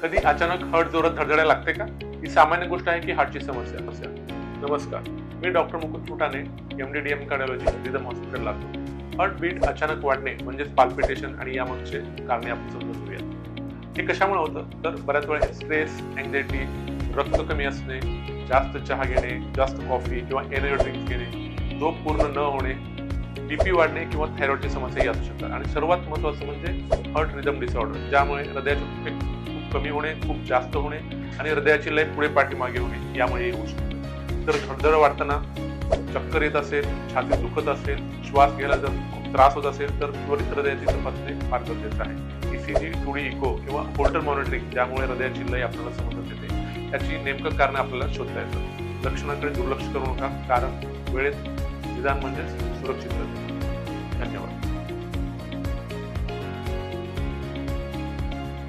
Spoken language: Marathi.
कधी अचानक हार्ट जोरात धडधडायला लागते का? ही सामान्य गोष्ट आहे की हार्टची समस्या? नमस्कार, मी doctor Mukund Phutane, MD/DM cardiology, rhythm hospital Latur. Heart beat अचानक वाढणे म्हणजेच पाल्पिटेशन आणि यामागचे कारणे आपण समजून घेऊया. हे कशामुळे होतं? तर बऱ्याच वेळा स्ट्रेस, अँक्झायटी, रक्त कमी असणे, जास्त चहा घेणे, जास्त कॉफी किंवा एनर्जी ड्रिंक्स घेणे, झोप पूर्ण न होणे, बीपी वाढणे किंवा थायरॉइडची समस्याही असू शकतात. आणि सर्वात महत्त्वाचं म्हणजे हार्ट रिदम डिसऑर्डर, ज्यामुळे हृदयाचे ठोके खूप कमी होणे, खूप जास्त होणे आणि हृदयाची लय पुढे पाठीमागे होणे यामुळे होऊ शकतं. तर धडधड वाढताना चक्कर येत असेल, छातीत दुखत असेल, श्वास घ्यायला जर खूप त्रास होत असेल तर त्वरित हृदयाची तपासणी फार गरजेचं आहे. ECG, 2D इको किंवा होल्टर मॉनिटरिंग, ज्यामुळे हृदयाची लय आपल्याला समजत येते. त्याची नेमकं कारण आपल्याला शोधता येतं. लक्षणाकडे दुर्लक्ष करू नका, कारण वेळेत निदान म्हणजेच सुरक्षित राहते. धन्यवाद.